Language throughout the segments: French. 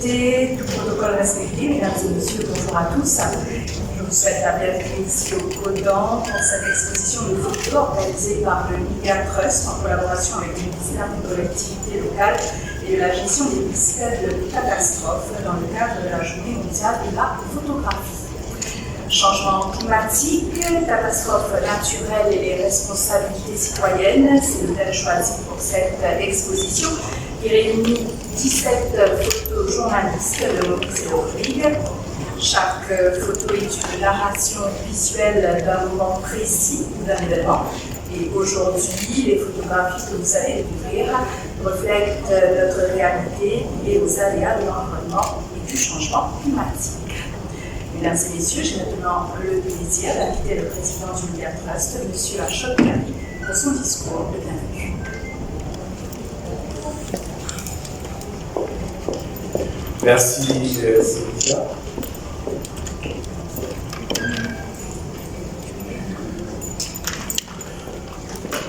invité, tout protocole respecté, mesdames et messieurs, bonjour à tous. Je vous souhaite la bienvenue ici au Codan pour cette exposition de photos organisée par le Media Trust en collaboration avec le ministère des collectivités locales et de la gestion des risques de catastrophes dans le cadre de la Journée mondiale de la photographie. Changement climatique, catastrophes naturelles et les responsabilités citoyennes, c'est le thème choisi pour cette exposition qui réunit 17 photojournalistes de Maurice et Rodrigue. Chaque photo est une narration visuelle d'un moment précis ou d'un événement. Et aujourd'hui, les photographies que vous allez découvrir reflètent notre réalité et aux aléas de l'environnement et du changement climatique. Mesdames et messieurs, j'ai maintenant le plaisir d'inviter le président du Media Trust, M. Ashok Kari, pour son discours de bienvenue. Merci, Cynthia.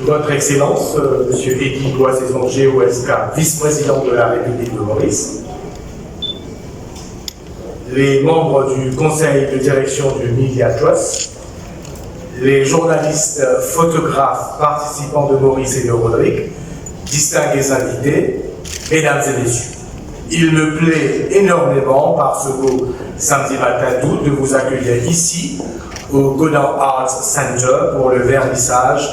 Votre Excellence, M. Eddy Boissezon, GOSK, vice-président de la République de Maurice, les membres du conseil de direction du Media Trust, les journalistes photographes participants de Maurice et de Rodrigue, distingués invités, mesdames et messieurs. Il me plaît énormément par ce beau samedi matin d'août de vous accueillir ici au Codan Arts Center pour le vernissage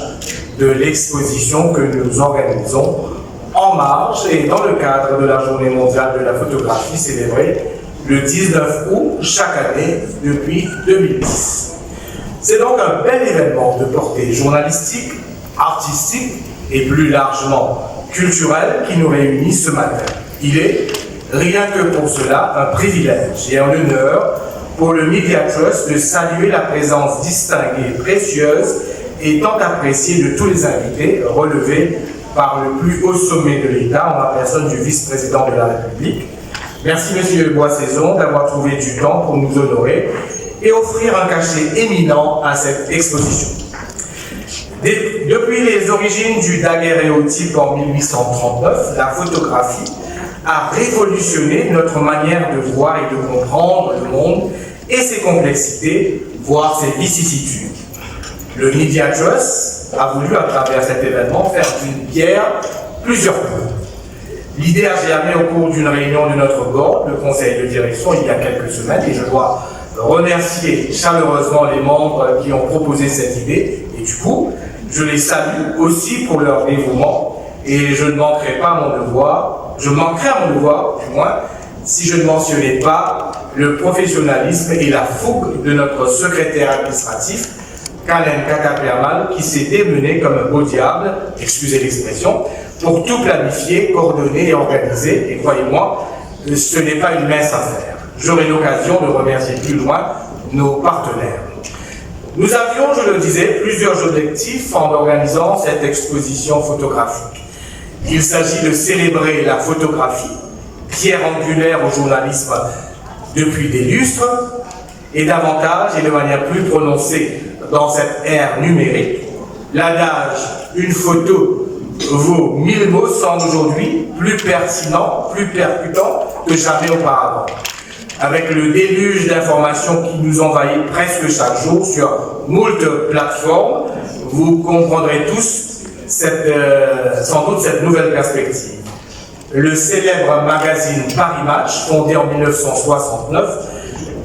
de l'exposition que nous organisons en marge et dans le cadre de la Journée mondiale de la photographie célébrée le 19 août chaque année depuis 2010. C'est donc un bel événement de portée journalistique, artistique et plus largement culturelle qui nous réunit ce matin. Il est, rien que pour cela, un privilège et un honneur pour le Media Trust de saluer la présence distinguée, précieuse et tant appréciée de tous les invités relevés par le plus haut sommet de l'État en la personne du vice-président de la République. Merci M. Boissezon d'avoir trouvé du temps pour nous honorer et offrir un cachet éminent à cette exposition. Depuis les origines du daguerréotype en 1839, la photographie a révolutionné notre manière de voir et de comprendre le monde et ses complexités, voire ses vicissitudes. Le Media Trust a voulu, à travers cet événement, faire d'une pierre plusieurs coups. L'idée a germé au cours d'une réunion de notre board, le conseil de direction, il y a quelques semaines, et je dois remercier chaleureusement les membres qui ont proposé cette idée, et du coup, je les salue aussi pour leur dévouement, et je ne manquerai pas à mon devoir, je manquerai à mon devoir, du moins, si je ne mentionnais pas le professionnalisme et la fougue de notre secrétaire administratif, Kalen Kataperman, qui s'est démené comme un beau diable, excusez l'expression, pour tout planifier, coordonner et organiser. Et croyez-moi, ce n'est pas une mince affaire. J'aurai l'occasion de remercier plus loin nos partenaires. Nous avions, je le disais, plusieurs objectifs en organisant cette exposition photographique. Il s'agit de célébrer la photographie, pierre angulaire au journalisme depuis des lustres, et davantage et de manière plus prononcée dans cette ère numérique, l'adage « une photo vaut 1000 mots » semble aujourd'hui plus pertinent, plus percutant que jamais auparavant. Avec le déluge d'informations qui nous envahit presque chaque jour sur moult plateformes, vous comprendrez tous sans doute cette nouvelle perspective. Le célèbre magazine Paris Match, fondé en 1969,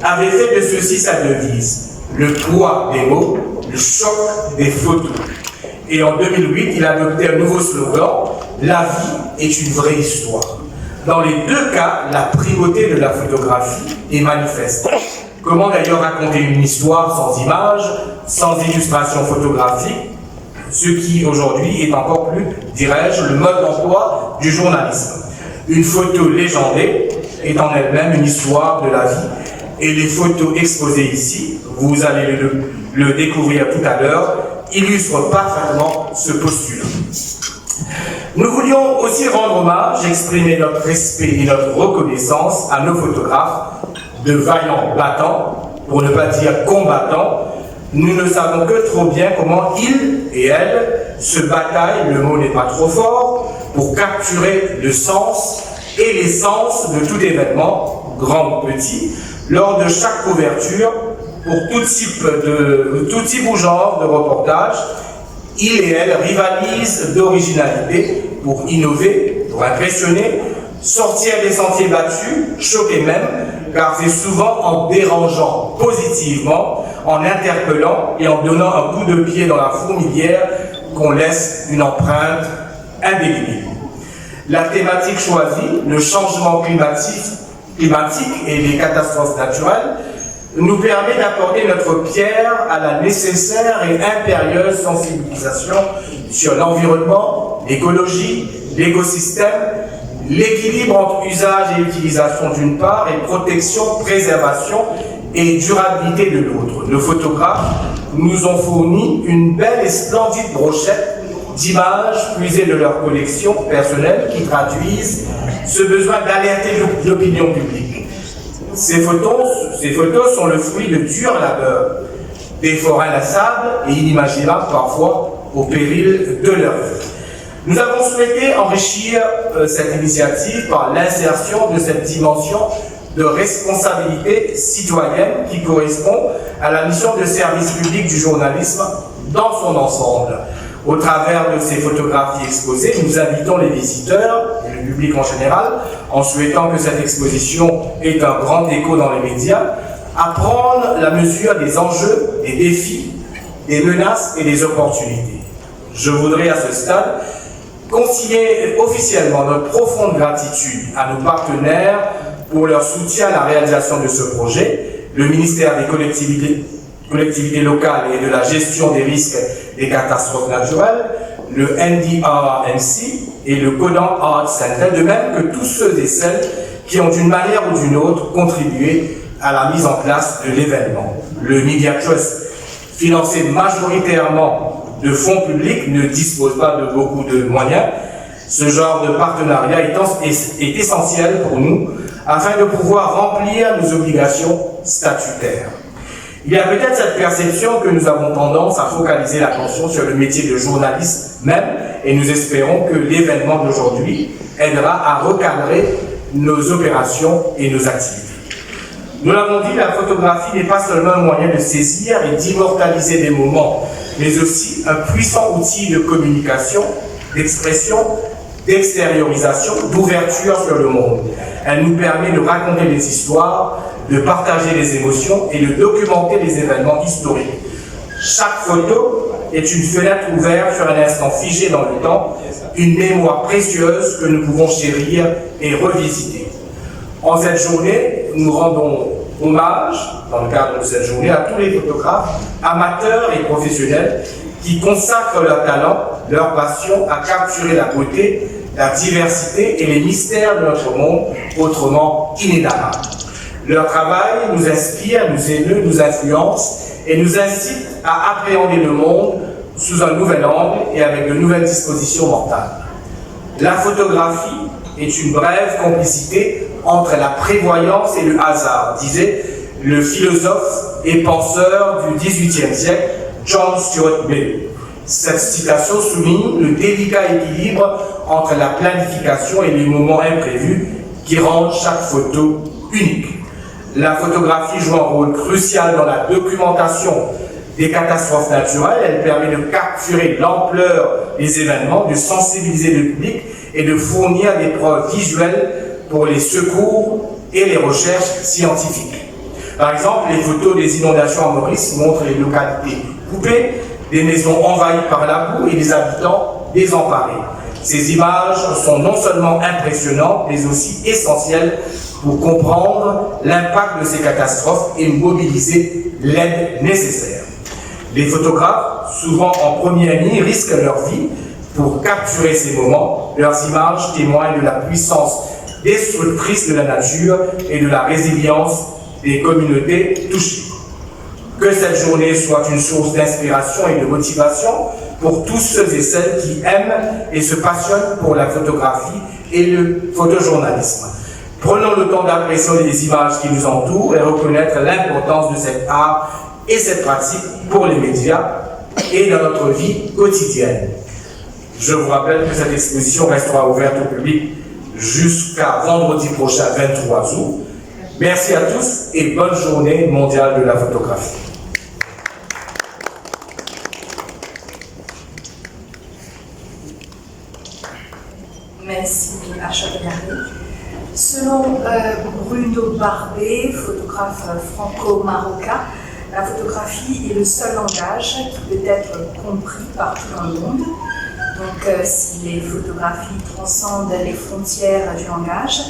avait fait de ceci sa devise. Le poids des mots, le choc des photos. Et en 2008, il a adopté un nouveau slogan, la vie est une vraie histoire. Dans les deux cas, la primauté de la photographie est manifeste. Comment d'ailleurs raconter une histoire sans images, sans illustration photographique, ce qui aujourd'hui est encore plus, dirais-je, le mode d'emploi du journalisme. Une photo légendée est en elle-même une histoire de la vie. Et les photos exposées ici, vous allez le découvrir tout à l'heure, illustrent parfaitement ce postulat. Nous voulions aussi rendre hommage, exprimer notre respect et notre reconnaissance à nos photographes, de vaillants battants, pour ne pas dire combattants. Nous ne savons que trop bien comment ils et elles se bataillent, le mot n'est pas trop fort, pour capturer le sens et l'essence de tout événement, grand ou petit, lors de chaque couverture, pour tout type ou genre de reportage. Il et elle rivalisent d'originalité pour innover, pour impressionner, sortir des sentiers battus, choquer même, car c'est souvent en dérangeant positivement, en interpellant et en donnant un coup de pied dans la fourmilière qu'on laisse une empreinte indélébile. La thématique choisie, le changement climatique et les catastrophes naturelles, nous permet d'apporter notre pierre à la nécessaire et impérieuse sensibilisation sur l'environnement, l'écologie, l'écosystème, l'équilibre entre usage et utilisation d'une part et protection, préservation et durabilité de l'autre. Nos photographes nous ont fourni une belle et splendide brochette d'images puisées de leur collection personnelle qui traduisent ce besoin d'alerter l'opinion publique. Ces photos sont le fruit de durs labeurs, d'efforts inlassables et inimaginables parfois au péril de leur vie. Nous avons souhaité enrichir cette initiative par l'insertion de cette dimension de responsabilité citoyenne qui correspond à la mission de service public du journalisme dans son ensemble. Au travers de ces photographies exposées, nous invitons les visiteurs et le public en général, en souhaitant que cette exposition ait un grand écho dans les médias, à prendre la mesure des enjeux, des défis, des menaces et des opportunités. Je voudrais à ce stade consigner officiellement notre profonde gratitude à nos partenaires pour leur soutien à la réalisation de ce projet, le ministère des collectivités locales et de la gestion des risques des catastrophes naturelles, le NDRMC et le Codan Art Center, de même que tous ceux et celles qui ont d'une manière ou d'une autre contribué à la mise en place de l'événement. Le Media Trust, financé majoritairement de fonds publics, ne dispose pas de beaucoup de moyens. Ce genre de partenariat est essentiel pour nous afin de pouvoir remplir nos obligations statutaires. Il y a peut-être cette perception que nous avons tendance à focaliser l'attention sur le métier de journaliste même, et nous espérons que l'événement d'aujourd'hui aidera à recadrer nos opérations et nos activités. Nous l'avons dit, la photographie n'est pas seulement un moyen de saisir et d'immortaliser des moments, mais aussi un puissant outil de communication, d'expression, d'extériorisation, d'ouverture sur le monde. Elle nous permet de raconter des histoires, de partager les émotions et de documenter les événements historiques. Chaque photo est une fenêtre ouverte sur un instant figé dans le temps, une mémoire précieuse que nous pouvons chérir et revisiter. En cette journée, nous rendons hommage, dans le cadre de cette journée, à tous les photographes, amateurs et professionnels, qui consacrent leur talent, leur passion à capturer la beauté, la diversité et les mystères de notre monde, autrement inénarrables. Leur travail nous inspire, nous émeut, nous influence et nous incite à appréhender le monde sous un nouvel angle et avec de nouvelles dispositions mentales. La photographie est une brève complicité entre la prévoyance et le hasard, disait le philosophe et penseur du XVIIIe siècle, John Stuart Mill. Cette citation souligne le délicat équilibre entre la planification et les moments imprévus qui rendent chaque photo unique. La photographie joue un rôle crucial dans la documentation des catastrophes naturelles. Elle permet de capturer l'ampleur des événements, de sensibiliser le public et de fournir des preuves visuelles pour les secours et les recherches scientifiques. Par exemple, les photos des inondations à Maurice montrent les localités coupées, des maisons envahies par la boue et des habitants désemparés. Ces images sont non seulement impressionnantes, mais aussi essentielles pour comprendre l'impact de ces catastrophes et mobiliser l'aide nécessaire. Les photographes, souvent en première ligne, risquent leur vie pour capturer ces moments. Leurs images témoignent de la puissance destructrice de la nature et de la résilience des communautés touchées. Que cette journée soit une source d'inspiration et de motivation pour tous ceux et celles qui aiment et se passionnent pour la photographie et le photojournalisme. Prenons le temps d'apprécier les images qui nous entourent et reconnaître l'importance de cet art et cette pratique pour les médias et dans notre vie quotidienne. Je vous rappelle que cette exposition restera ouverte au public jusqu'à vendredi prochain, 23 août. Merci à tous et bonne journée mondiale de la photographie. Merci à Chapelarie. Selon Bruno Barbet, photographe franco-marocain, la photographie est le seul langage qui peut être compris partout dans le monde. Donc si les photographies transcendent les frontières du langage,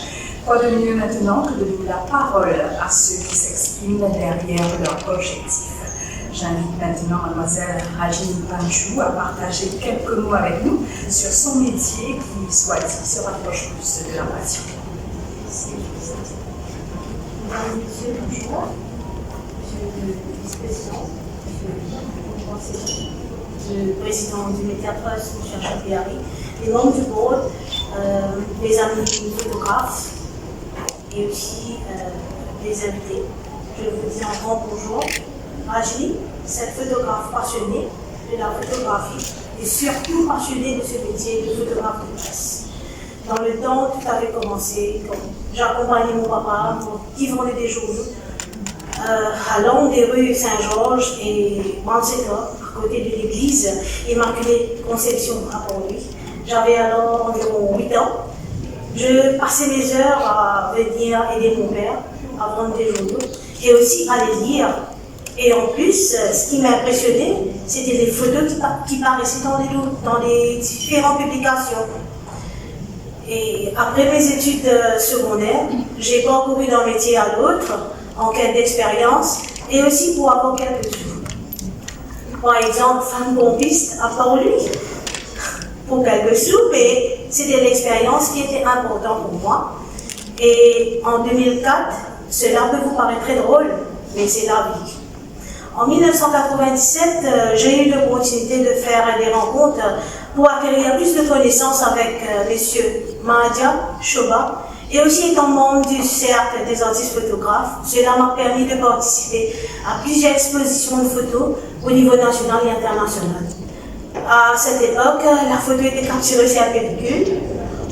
quoi de mieux maintenant que de donner la parole à ceux qui s'expriment derrière leur objectif. J'invite maintenant mademoiselle Rajini Panchou à partager quelques mots avec nous sur son métier qui, soit dit, se rapproche plus de la passion. Mesdames et messieurs, bonjour. Monsieur le vice-président, le président du Media Trust, M. Chapelarie, les membres du board, les amis photographes et aussi les invités. Je vous dis un grand bonjour. Rajini, cette photographe passionnée de la photographie et surtout passionnée de ce métier de photographe de presse. Dans le temps, tout avait commencé quand j'accompagnais mon papa pour livrer des journaux à l'angle des rues Saint-Georges et Manchester, à côté de l'église Immaculée Conception à Port-Louis. J'avais alors environ 8 ans. Je passais mes heures à venir aider mon père à vendre des journaux et aussi à les lire. Et en plus, ce qui m'a impressionné, c'était les photos qui paraissaient dans les différentes publications. Et après mes études secondaires, j'ai parcouru d'un métier à l'autre, en quête d'expérience, et aussi pour avoir quelques sous. Par exemple, femme pompiste à Port-Louis, pour quelques sous, mais c'était l'expérience qui était importante pour moi. Et en 2004, cela peut vous paraître très drôle, mais c'est la vie. En 1997, j'ai eu l'opportunité de faire des rencontres pour acquérir plus de connaissances avec M. Mahadia Shoba et aussi étant membre du cercle des artistes photographes. Cela m'a permis de participer à plusieurs expositions de photos au niveau national et international. À cette époque, la photo était capturée sur la pellicule.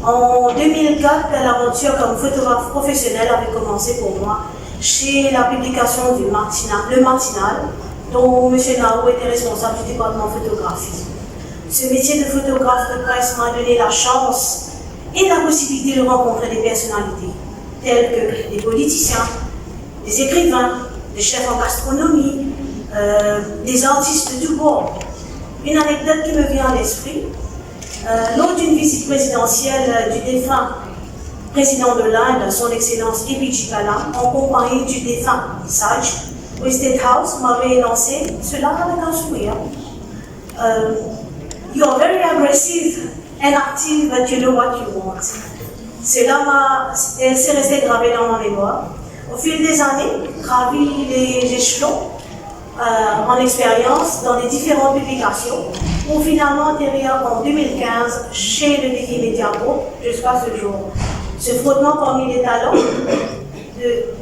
En 2004, l'aventure comme photographe professionnel avait commencé pour moi chez la publication du Le Matinal, dont M. Nao était responsable du département photographie. Ce métier de photographe de presse m'a donné la chance et la possibilité de rencontrer des personnalités, telles que des politiciens, des écrivains, des chefs en gastronomie, des artistes du bois. Une anecdote qui me vient à l'esprit, lors d'une visite présidentielle du défunt président de l'Inde, son Excellence A.P.J. Kalam, en compagnie du défunt Sage, au State House, m'avait lancé cela avec un sourire. You are very aggressive and active, but you know what you want. Cela s'est resté gravé dans ma mémoire. Au fil des années, gravi les échelons en expérience dans les différentes publications, pour finalement atterrir en 2015 chez le défi Media Group jusqu'à ce jour. Ce frottement parmi les talents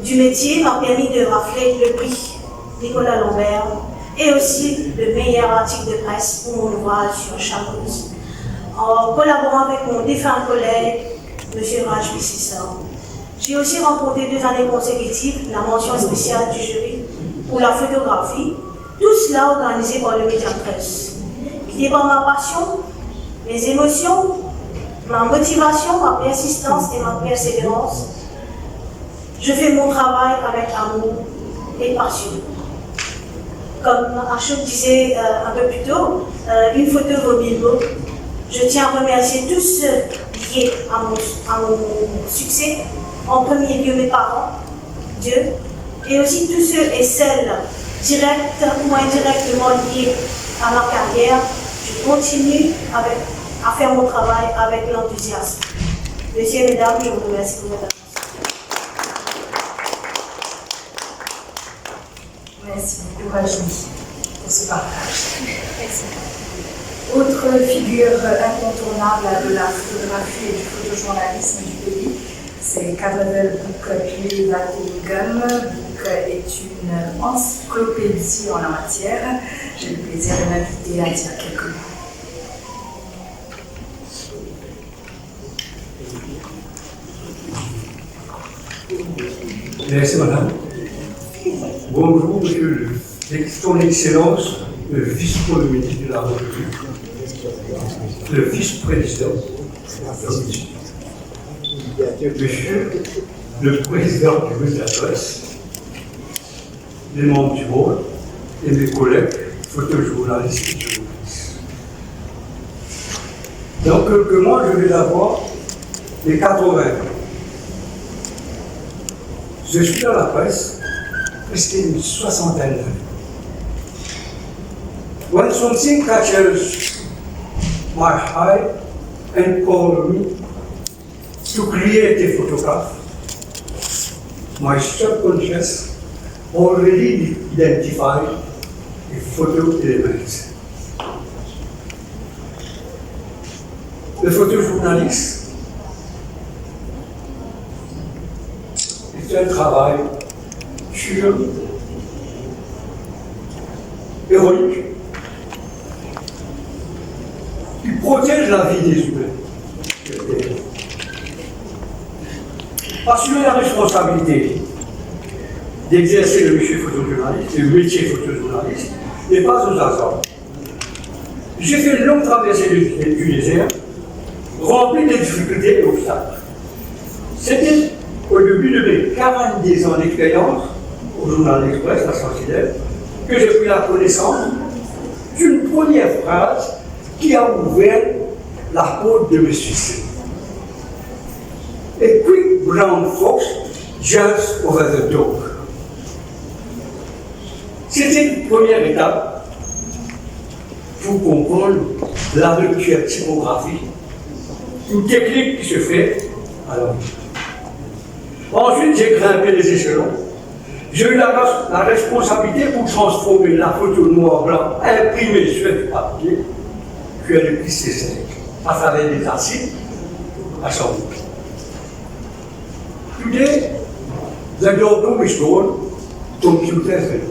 du métier m'a permis de rafler le prix Nicolas Lambert et aussi le meilleur article de presse pour mon ouvrage sur Chameuse. En collaborant avec mon défunt collègue, M. Rajvi Sissar, j'ai aussi remporté 2 années consécutives la mention spéciale du jury pour la photographie, tout cela organisé par le Media Trust. Guidé par ma passion, mes émotions, ma motivation, ma persistance et ma persévérance, je fais mon travail avec amour et passion. Comme Ashok disait un peu plus tôt, une photo vaut 1000 mots. Je tiens à remercier tous ceux liés à mon succès, en premier lieu mes parents, Dieu, et aussi tous ceux et celles directs ou indirectement liés à ma carrière. Je continue à faire mon travail avec l'enthousiasme. Messieurs et mesdames, je vous remercie pour votre attention. Merci beaucoup, Rajini, pour ce partage. Merci. Autre figure incontournable de la photographie et du photojournalisme du pays, c'est Kadrevel Bouk Vatengum. Bouk est une encyclopédie en la matière. J'ai le plaisir de m'inviter à dire quelques mots. Merci madame. Bonjour monsieur son Excellence, le vice-premier ministre de la République, le vice-président, monsieur le président du médiatrice, les membres du board et mes collègues photojournalistes et journalistes. Dans quelques mois, je vais avoir les 80 ans. Je suis dans la presse presque une soixantaine d'années. When something catches my eye and calls me to create a photograph, my subconscious already identified a photo element. Le photojournaliste, c'est un travail sûr, héroïque, qui protège la vie des humains. Assumer la responsabilité d'exercer le métier photojournaliste n'est pas aux hasard. J'ai fait une longue traversée du désert, remplie de difficultés et d'obstacles. C'était au début de mes 42 ans d'expérience au Journal Express, la Sentinelle, que j'ai pris la connaissance d'une première phrase qui a ouvert la porte de mes succès. A quick brown fox jumps over the dog. C'était une première étape pour comprendre la lecture typographique, une technique qui se fait à la vie. Ensuite, j'ai grimpé les échelons. J'ai eu la responsabilité pour transformer la photo noir-blanc imprimée sur du papier, puis elle est prise à travers des acides à son bout. Today, the doorbell is gone, computer failed.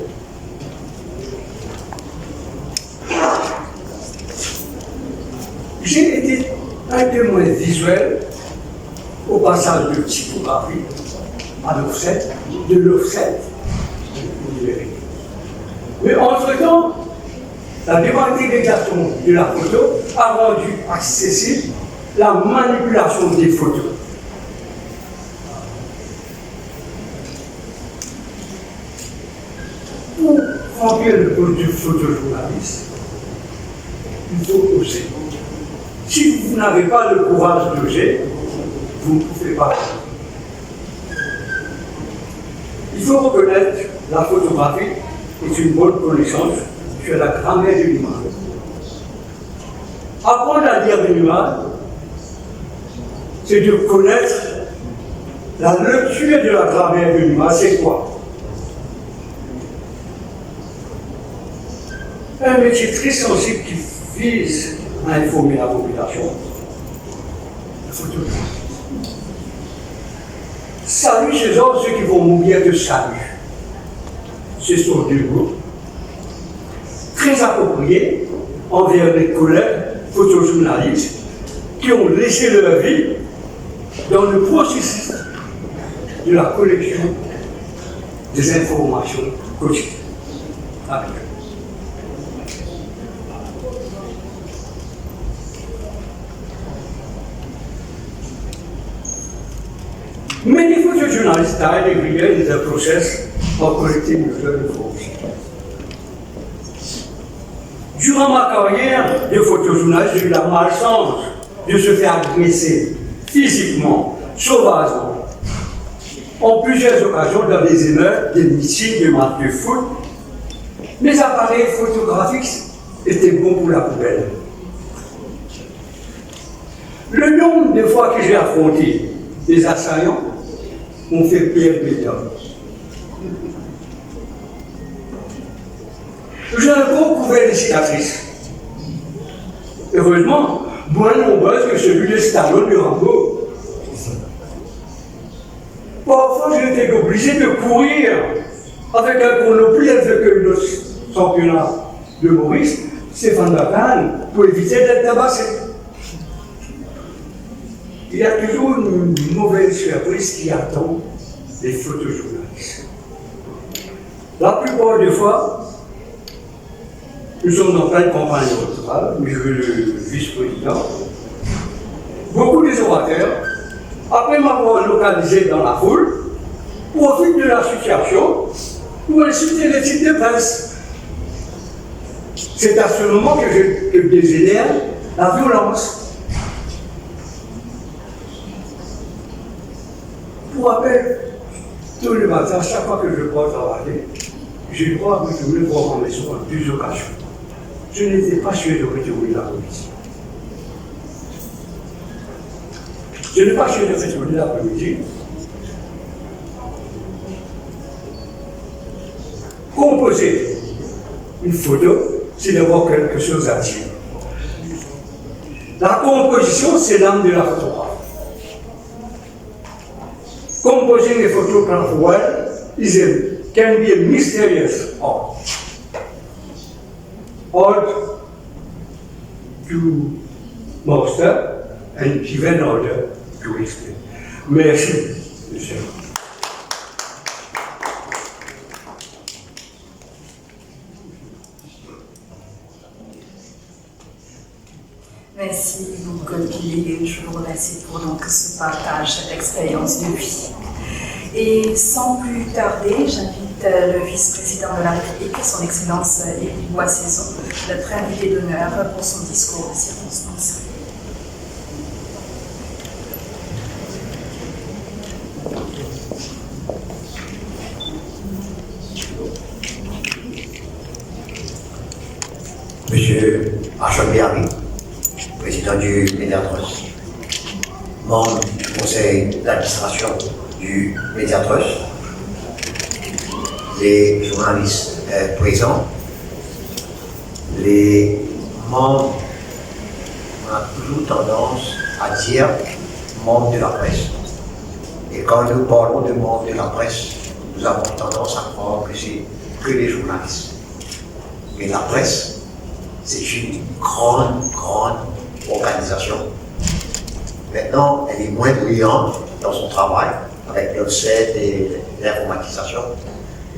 J'ai été un témoin visuel au passage de typographie à l'offset, de l'offset numérique. Mais entre-temps, la dématérialisation de la photo a rendu accessible la manipulation des photos. Pour remplir le poste de photojournaliste, il faut oser. Si vous n'avez pas le courage d'oser, vous ne pouvez pas. Il faut reconnaître la photographie est une bonne connaissance sur la grammaire de l'image. Apprendre à lire une image, c'est de connaître la lecture de la grammaire de l'image. C'est quoi? Un métier très sensible qui vise à informer la population. La photographie. Salut ces gens, ceux qui vont mourir de salut. Ce sont deux mots très appropriés envers les collègues photojournalistes qui ont laissé leur vie dans le processus de la collection des informations quotidiennes. Many photojournalists died every year in the process of collecting nuclear information. Durant ma carrière de photojournaliste, j'ai eu la malchance de se faire agresser physiquement, sauvagement, en plusieurs occasions dans des émeutes, des meetings, des matchs de foot. Mes appareils photographiques étaient bons pour la poubelle. Le nombre de fois que j'ai affronté des assaillants m'ont fait perdre mes temps. J'ai un gros couvert de cicatrices. Heureusement, moins nombreuses que celui de Stallone de Rambo. Parfois, j'ai été obligé de courir avec un chrono plus élevé que le championnat de Maurice, Stéphane Bacane, pour éviter d'être tabassé. Il y a toujours une mauvaise surprise qui attend les photojournalistes. plupart des fois, nous sommes en pleine campagne électorale, mais je suis le vice-président. Beaucoup des orateurs, après m'avoir localisé dans la foule, profitent de la situation pour insulter les types de presse. C'est à ce moment que je désidère la violence. Pour rappel, tous les matins, chaque fois que je pars travailler, j'ai droit à retourner voir ma maison en 2 occasions. Je n'étais pas sûr de retourner l'après-midi. Je n'ai pas sûr de retourner l'après-midi. Composer une photo, c'est d'avoir quelque chose à dire. La composition, c'est l'âme de la photographe. Composing a photograph well can be a mysterious art. Art to master and even order to explain. Merci, monsieur. Merci beaucoup, Olivier. Je vous remercie pour donc ce partage, cette expérience de vie. Et sans plus tarder, j'invite le vice-président de la République, son Excellence Élie Boissezon, notre invité d'honneur pour son discours de circonstance. Monsieur Archon-Biarri, président du Médiatrust, membre du conseil d'administration du Médiatrust, les journalistes présents, les membres, on a toujours tendance à dire membres de la presse. Et quand nous parlons de membres de la presse, nous avons tendance à croire que c'est que les journalistes. Mais la presse, c'est une grande organisation. Maintenant, elle est moins brillante dans son travail, avec l'offset et l'informatisation.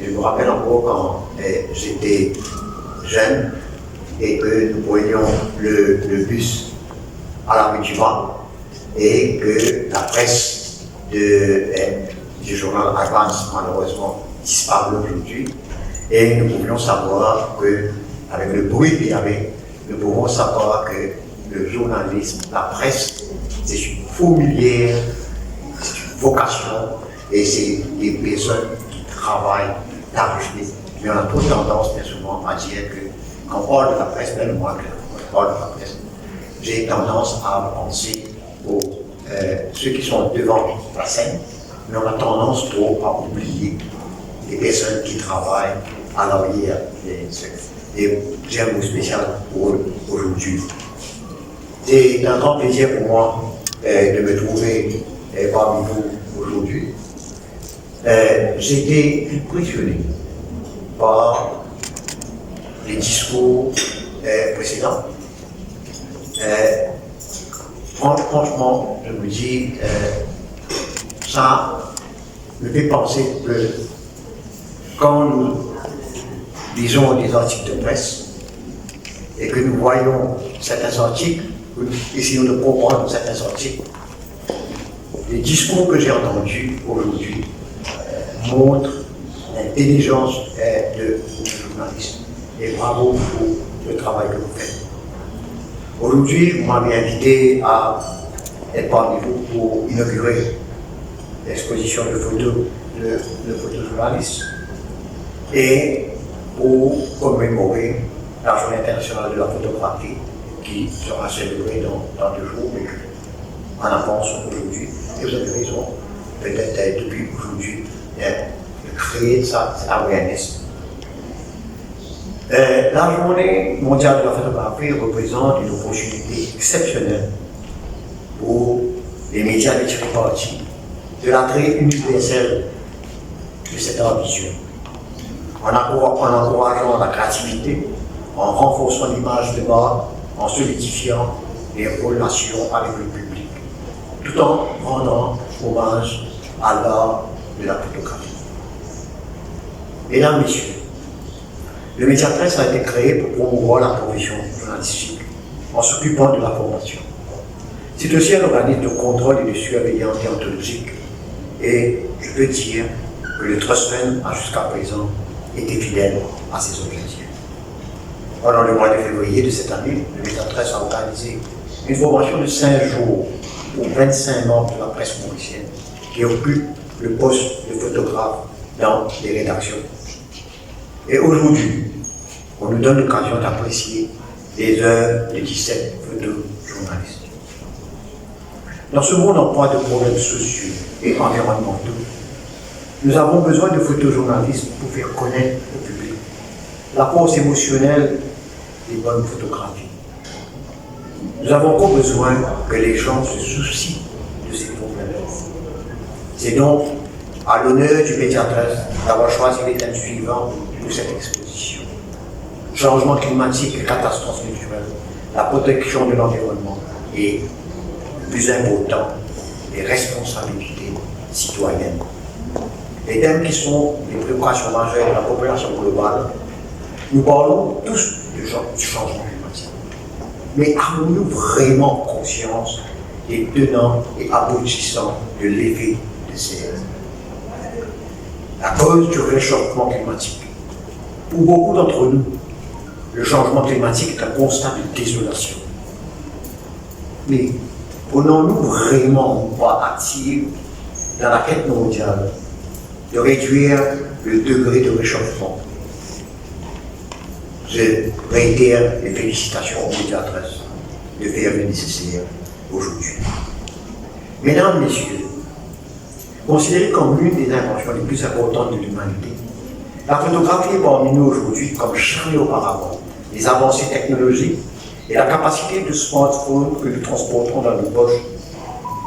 Je me rappelle encore quand j'étais jeune et que nous prenions le bus à la rue du Mans et que la presse du journal Advance, malheureusement, disparaît aujourd'hui. Et nous pouvions savoir que, avec le bruit qu'il y avait, nous pouvons savoir que le journalisme, la presse, c'est une fourmilière, c'est une vocation, et c'est des personnes qui travaillent d'arrache-pied. Mais on a trop tendance, bien souvent, à dire que, quand on parle de la presse, même moi, quand je parle de la presse, j'ai tendance à penser aux ceux qui sont devant la scène, mais on a tendance trop à oublier les personnes qui travaillent à l'arrière. Et j'ai un mot spécial pour eux aujourd'hui. C'est un grand plaisir pour moi de me trouver parmi vous aujourd'hui. J'ai été impressionné par les discours précédents. Franchement, je me dis, ça me fait penser que quand nous lisons des articles de presse et que nous voyons certains articles, nous essayons de comprendre certains articles, les discours que j'ai entendus aujourd'hui montrent l'intelligence de journalistes. Et bravo pour le travail que vous faites. Aujourd'hui, vous m'avez invité à être parmi vous pour inaugurer l'exposition de photos de photojournalistes et pour commémorer la Journée internationale de la photographie qui sera célébrée dans 2 jours, mais en avance aujourd'hui. Et vous avez raison, peut-être depuis aujourd'hui, de créer cette awareness. La Journée mondiale de la photographie représente une opportunité exceptionnelle pour les médias de tirer parti de l'attrait universel de cette ambition, en encourageant la créativité, en renforçant l'image de marque, en solidifiant les relations avec le public, tout en rendant hommage à l'art de la photographie. Mesdames, Messieurs, Le Médiatresse a été créé pour promouvoir la profession journalistique en s'occupant de la formation. C'est aussi un organisme de contrôle et de surveillance déontologique. Et je peux dire que le Trust Fund a jusqu'à présent été fidèle à ses objectifs. Pendant le mois de février de cette année, le Médiatresse a organisé une formation de 5 jours pour 25 membres de la presse mauricienne qui occupent le poste de photographe dans les rédactions. Et aujourd'hui, on nous donne l'occasion d'apprécier les œuvres de 17 photojournalistes. Dans ce monde en proie de problèmes sociaux et environnementaux, nous avons besoin de photojournalistes pour faire connaître au public la force émotionnelle des bonnes photographies. Nous avons encore besoin que les gens se soucient de ces problèmes. C'est donc à l'honneur du Médiatresse d'avoir choisi les thèmes suivants pour cette exposition. Changement climatique et catastrophes naturelles, la protection de l'environnement et, le plus important, les responsabilités citoyennes. Les thèmes qui sont les préoccupations majeures de la population globale. Nous parlons tous du changement climatique. Mais avons-nous vraiment conscience des tenants et aboutissants de l'effet de serre? La cause du réchauffement climatique. Pour beaucoup d'entre nous, le changement climatique est un constat de désolation. Mais prenons-nous vraiment une part active dans la quête mondiale de réduire le degré de réchauffement? Je réitère les félicitations aux Médiatresse de faire le nécessaire aujourd'hui. Mesdames, Messieurs, considérée comme l'une des inventions les plus importantes de l'humanité, la photographie est parmi nous aujourd'hui comme jamais auparavant. Les avancées technologiques et la capacité de smartphone que nous transportons dans nos poches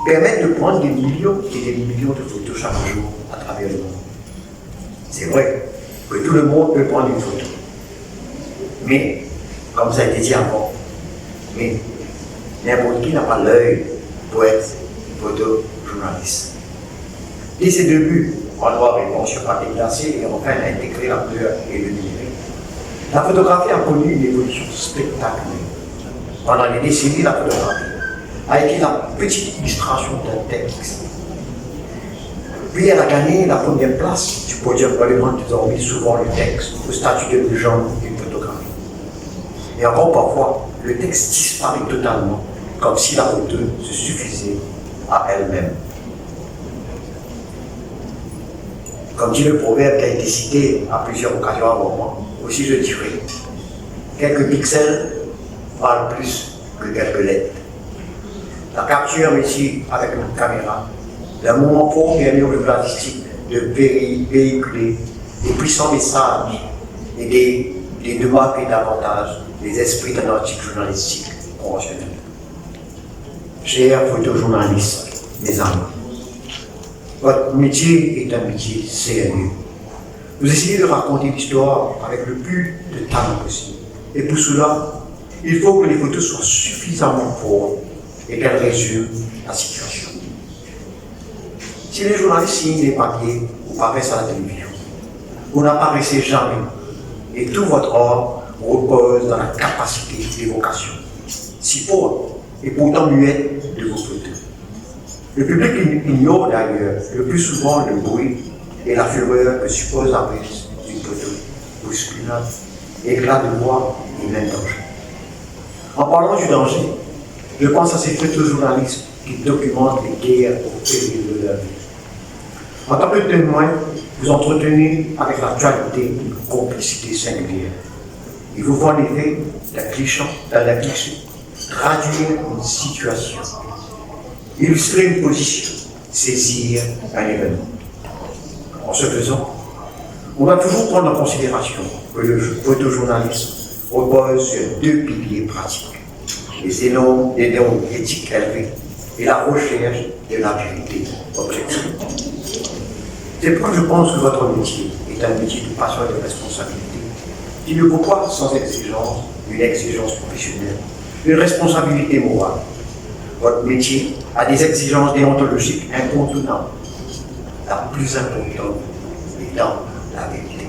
permettent de prendre des millions et des millions de photos chaque jour à travers le monde. C'est vrai que tout le monde peut prendre une photo. Mais, comme ça a été dit avant, mais n'importe qui n'a pas l'œil pour être photojournaliste. Dès ses débuts, en noir et blanc sur papier glacé et enfin intégrer la couleur et le numérique, la photographie a connu une évolution spectaculaire. Pendant les décennies, la photographie a été la petite illustration d'un texte. Puis elle a gagné la première place du podium relevant désormais souvent le texte au statut de légende d'une photographie. Et encore parfois, le texte disparaît totalement, comme si la photo se suffisait à elle-même. Comme dit le proverbe qui a été cité à plusieurs occasions avant moi, aussi je dirais, quelques pixels valent plus que quelques lettres. La capture ici avec une caméra, d'un moment fort permet au journalistique de véhiculer des puissants messages et de marquer davantage les esprits d'un article journalistique conventionnel. Chers photojournalistes, mes amis, votre métier est un métier sérieux. Vous essayez de raconter l'histoire avec le plus de talent possible. Et pour cela, il faut que les photos soient suffisamment fortes et qu'elles résument la situation. Si les journalistes signent les papiers ou paraissent à la télévision, vous n'apparaissez jamais et tout votre art repose dans la capacité d'évocation, si forte et pourtant muette de vos photos. Le public ignore d'ailleurs le plus souvent le bruit et la fureur que suppose la prise d'une photo bousculante, éclat de voix et même danger. En parlant du danger, je pense à ces photojournalistes qui documentent les guerres au péril de leur vie. En tant que témoin, vous entretenez avec l'actualité une complicité singulière. Il vous faut en effet d'un cliché, traduire une situation, illustrer une position, saisir un événement. En ce faisant, on doit toujours prendre en considération que le photojournalisme repose sur deux piliers pratiques, les normes éthiques élevées et la recherche de la vérité objective. C'est pourquoi je pense que votre métier est un métier de passion et de responsabilité qui ne vaut pas sans exigence, une exigence professionnelle, une responsabilité morale. Votre métier a des exigences déontologiques incontournables, la plus importante étant la vérité.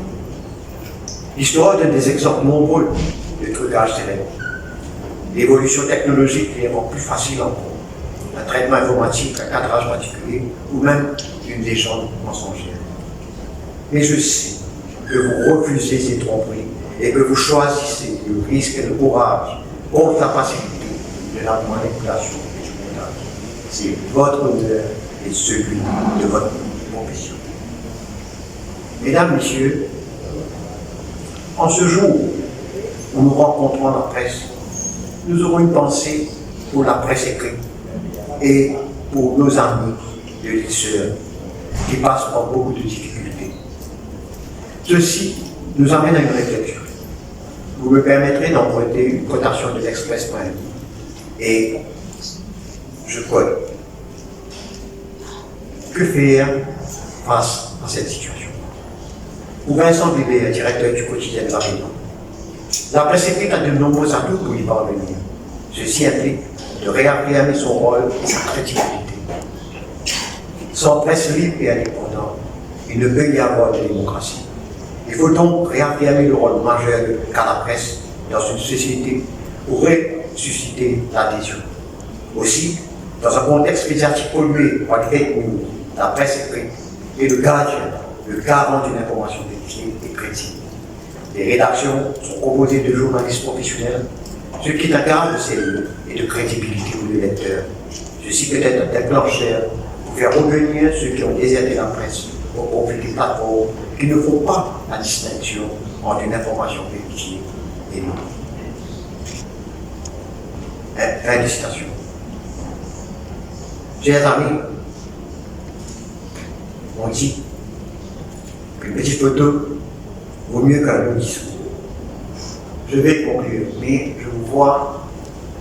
L'histoire donne des exemples nombreux de trucages célèbres. L'évolution technologique les rend plus faciles encore. Un traitement informatique, un cadrage particulier, ou même une légende mensongère. Mais je sais que vous refusez ces tromperies et que vous choisissez le risque et le courage contre la facilité de la manipulation et du montage. C'est votre honneur et celui de votre profession. Mesdames, Messieurs, en ce jour où nous rencontrons la presse, nous aurons une pensée pour la presse écrite et pour nos amis de l'ISEUR qui passent par beaucoup de difficultés. Ceci nous amène à une réflexion. Vous me permettrez d'emprunter une cotation de l'Express.m. Et je quote. Que faire face à cette situation? Pour Vincent Bébé, directeur du quotidien de la Réunion, la presse écrite a de nombreux atouts pour y parvenir. Ceci implique de réaffirmer son rôle et sa crédibilité. Sans presse libre et indépendante, il ne peut y avoir de démocratie. Il faut donc réaffirmer le rôle majeur qu'a la presse dans une société pour susciter l'adhésion. Aussi, dans un contexte médiatique pollué par les fake news, la presse écrite est le gardien, le garant d'une information vérifiée et crédible. Les rédactions sont composées de journalistes professionnels, ce qui est un gage de sérieux et de crédibilité pour les lecteurs. Ceci peut être un déclencheur pour faire revenir ceux qui ont déserté la presse au profit des plateformes qui ne font pas la distinction entre une information vérifiée et non. Fin de citation. Chers amis, on dit qu'une petite photo vaut mieux qu'un long discours. Je vais conclure, mais je vous vois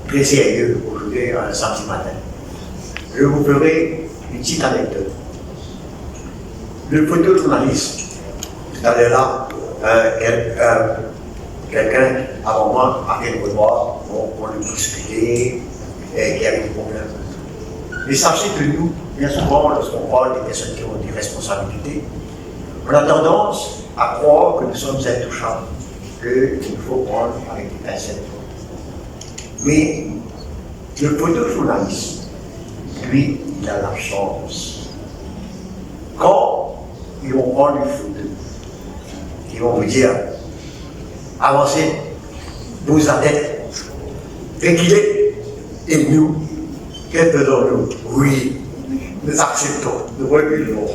très sérieux aujourd'hui, un samedi matin. Je vous ferai une petite anecdote. Le photojournaliste, tout à l'heure là, quelqu'un avant moi a fait le revoir, on lui discutait, et il y avait des problèmes. Mais sachez que nous, bien souvent, lorsqu'on parle des personnes qui ont des responsabilités, on a tendance à croire que nous sommes intouchables, qu'il faut prendre avec des pincettes. Mais le photojournaliste, lui, il a la chance. Quand ils vont prendre une photo, ils vont vous dire, avancez, vous à tête, reculez, et nous, que faisons-nous? Oui, nous acceptons, nous reculons.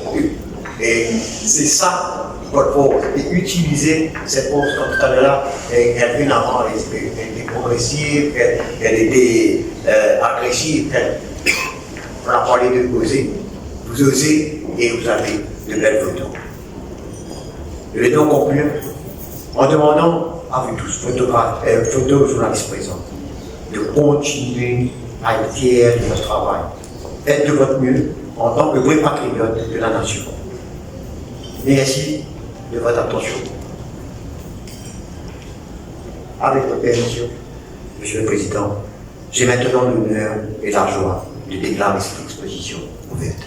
Et c'est ça, votre force. Et utiliser cette force, comme tout à l'heure, elle vient avant, elle était progressive, elle était agressive. On a parlé de oser. Vous osez et vous avez de belles photos. Je vais donc conclure en demandant à vous tous, photojournalistes présents, de continuer à être fiers de votre travail. Faites de votre mieux en tant que vrais patriotes de la nation. Merci de votre attention. Avec votre permission, Monsieur le Président, j'ai maintenant l'honneur et la joie de déclarer cette exposition ouverte.